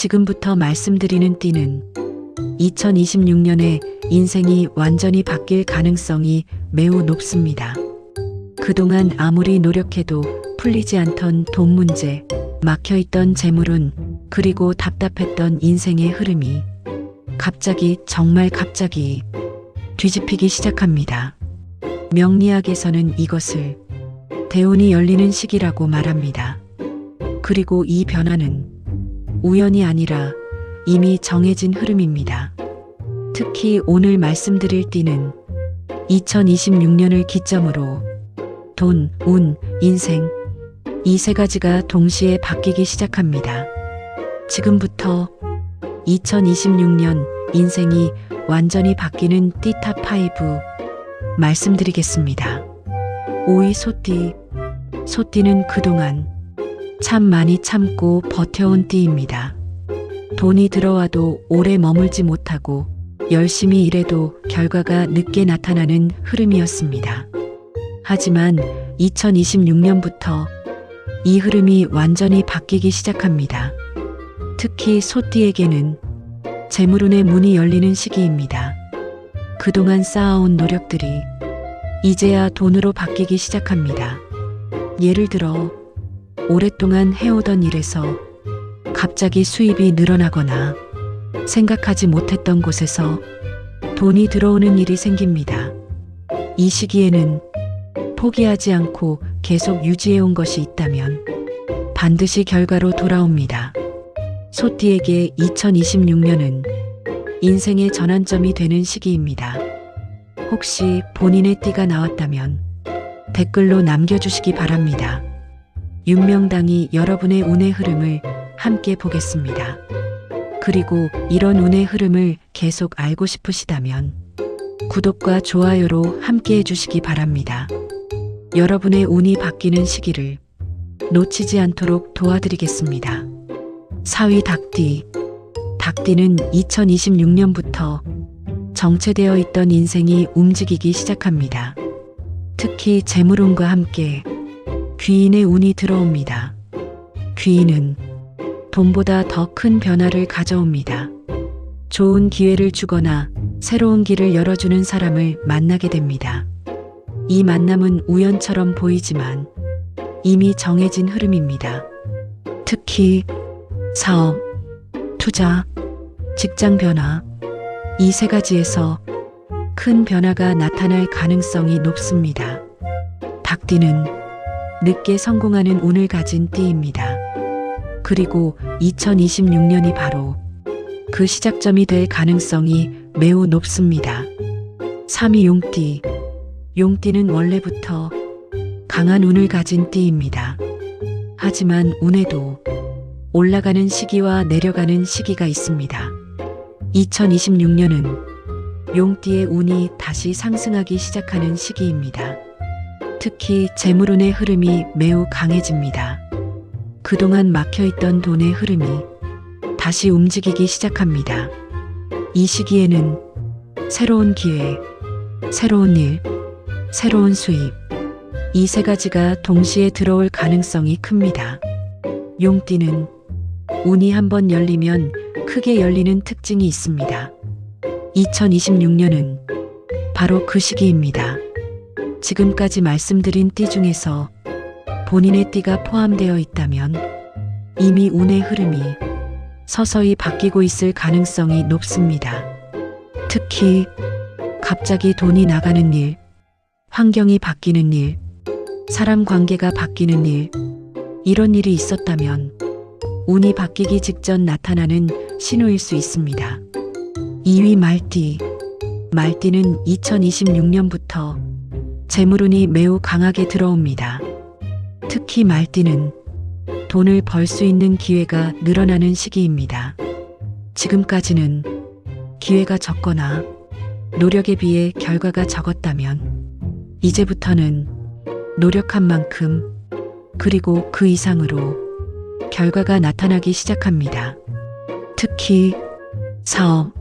지금부터 말씀드리는 띠는 2026년에 인생이 완전히 바뀔 가능성이 매우 높습니다. 그동안 아무리 노력해도 풀리지 않던 돈 문제, 막혀있던 재물운, 그리고 답답했던 인생의 흐름이 갑자기, 정말 갑자기 뒤집히기 시작합니다. 명리학에서는 이것을 대운이 열리는 시기라고 말합니다. 그리고 이 변화는 우연이 아니라 이미 정해진 흐름입니다. 특히 오늘 말씀드릴 띠는 2026년을 기점으로 돈, 운, 인생 이 세 가지가 동시에 바뀌기 시작합니다. 지금부터 2026년 인생이 완전히 바뀌는 띠탑 5 말씀드리겠습니다. 5위 소띠. 소띠는 그동안 참 많이 참고 버텨온 띠입니다. 돈이 들어와도 오래 머물지 못하고 열심히 일해도 결과가 늦게 나타나는 흐름이었습니다. 하지만 2026년부터 이 흐름이 완전히 바뀌기 시작합니다. 특히 소띠에게는 재물운의 문이 열리는 시기입니다. 그동안 쌓아온 노력들이 이제야 돈으로 바뀌기 시작합니다. 예를 들어 오랫동안 해오던 일에서 갑자기 수입이 늘어나거나 생각하지 못했던 곳에서 돈이 들어오는 일이 생깁니다. 이 시기에는 포기하지 않고 계속 유지해온 것이 있다면 반드시 결과로 돌아옵니다. 소띠에게 2026년은 인생의 전환점이 되는 시기입니다. 혹시 본인의 띠가 나왔다면 댓글로 남겨주시기 바랍니다. 윤명당이 여러분의 운의 흐름을 함께 보겠습니다. 그리고 이런 운의 흐름을 계속 알고 싶으시다면 구독과 좋아요로 함께 해주시기 바랍니다. 여러분의 운이 바뀌는 시기를 놓치지 않도록 도와드리겠습니다. 4위 닭띠. 닭띠는 2026년부터 정체되어 있던 인생이 움직이기 시작합니다. 특히 재물운과 함께 귀인의 운이 들어옵니다. 귀인은 돈보다 더 큰 변화를 가져옵니다. 좋은 기회를 주거나 새로운 길을 열어주는 사람을 만나게 됩니다. 이 만남은 우연처럼 보이지만 이미 정해진 흐름입니다. 특히 사업, 투자, 직장 변화, 이 세 가지에서 큰 변화가 나타날 가능성이 높습니다. 닭띠는 늦게 성공하는 운을 가진 띠입니다. 그리고 2026년이 바로 그 시작점이 될 가능성이 매우 높습니다. 3위 용띠. 용띠는 원래부터 강한 운을 가진 띠입니다. 하지만 운에도 올라가는 시기와 내려가는 시기가 있습니다. 2026년은 용띠의 운이 다시 상승하기 시작하는 시기입니다. 특히 재물운의 흐름이 매우 강해집니다. 그동안 막혀있던 돈의 흐름이 다시 움직이기 시작합니다. 이 시기에는 새로운 기회, 새로운 일, 새로운 수입, 이 세 가지가 동시에 들어올 가능성이 큽니다. 용띠는 운이 한번 열리면 크게 열리는 특징이 있습니다. 2026년은 바로 그 시기입니다. 지금까지 말씀드린 띠 중에서 본인의 띠가 포함되어 있다면 이미 운의 흐름이 서서히 바뀌고 있을 가능성이 높습니다. 특히 갑자기 돈이 나가는 일, 환경이 바뀌는 일, 사람 관계가 바뀌는 일, 이런 일이 있었다면 운이 바뀌기 직전 나타나는 신호일 수 있습니다. 2위 말띠. 말띠는 2026년부터 재물운이 매우 강하게 들어옵니다. 특히 말띠는 돈을 벌 수 있는 기회가 늘어나는 시기입니다. 지금까지는 기회가 적거나 노력에 비해 결과가 적었다면 이제부터는 노력한 만큼 그리고 그 이상으로 결과가 나타나기 시작합니다. 특히 사업,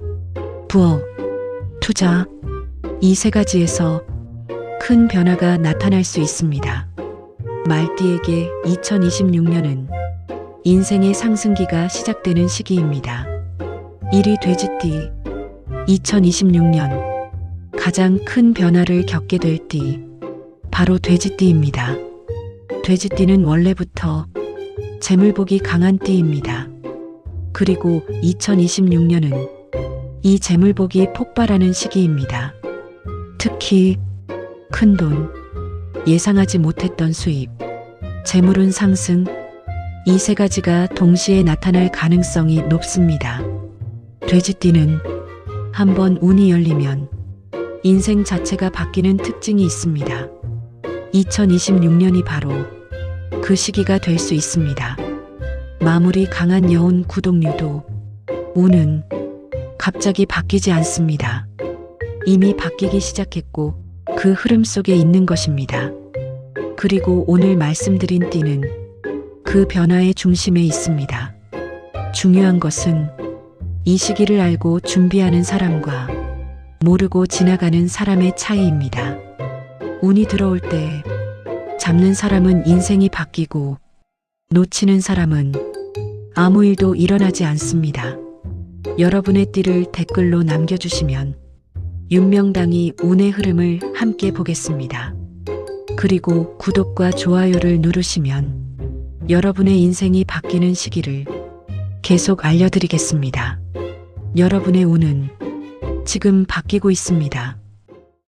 부업, 투자, 이 세 가지에서 큰 변화가 나타날 수 있습니다. 말띠에게 2026년은 인생의 상승기가 시작되는 시기입니다. 1위 돼지띠. 2026년 가장 큰 변화를 겪게 될 띠, 바로 돼지띠입니다. 돼지띠는 원래부터 재물복이 강한 띠입니다. 그리고 2026년은 이 재물복이 폭발하는 시기입니다. 특히 큰돈, 예상하지 못했던 수입, 재물운 상승, 이 세 가지가 동시에 나타날 가능성이 높습니다. 돼지띠는 한번 운이 열리면 인생 자체가 바뀌는 특징이 있습니다. 2026년이 바로 그 시기가 될 수 있습니다. 마무리 강한 여운 구독류도 운은 갑자기 바뀌지 않습니다. 이미 바뀌기 시작했고 그 흐름 속에 있는 것입니다. 그리고 오늘 말씀드린 띠는 그 변화의 중심에 있습니다. 중요한 것은 이 시기를 알고 준비하는 사람과 모르고 지나가는 사람의 차이입니다. 운이 들어올 때 잡는 사람은 인생이 바뀌고 놓치는 사람은 아무 일도 일어나지 않습니다. 여러분의 띠를 댓글로 남겨주시면 윤명당이 운의 흐름을 함께 보겠습니다. 그리고 구독과 좋아요를 누르시면 여러분의 인생이 바뀌는 시기를 계속 알려드리겠습니다. 여러분의 운은 지금 바뀌고 있습니다.